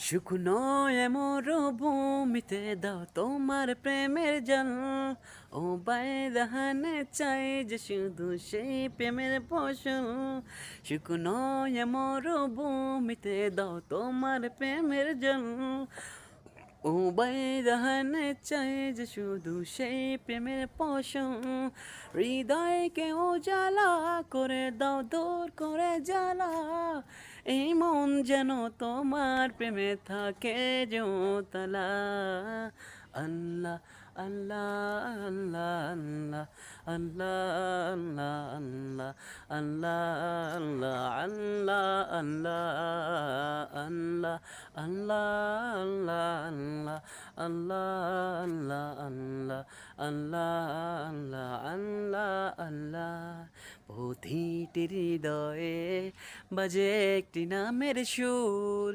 শুকনো মরুভূমিতে দাও তোমার প্রেমের জল। ও বাইরাহানে চাই যে শুধু সেই প্রেমের ফসল। শুকনো মরুভূমিতে দাও তোমার প্রেমের জল। ও বাইরাহানে চাই যে শুধু সেই প্রেমের ফসল। হৃদয়কে উজালা করে দাও, দূর করে জ্বালা। এই মন যেন তোমার প্রেমে থাকে যে তালা। আল্লাহ আল্লাহ আল্লাহ আল্লাহ আল্লাহ আল্লাহ আল্লাহ আল্লাহ আল্লাহ আল্লাহ আল্লাহ আল্লাহ আল্লাহ আল্লাহ আল্লাহ আল্লাহ আল্লাহ আল্লাহ। প্রতিটি হৃদয়ে বাজে একটি নামের সুর।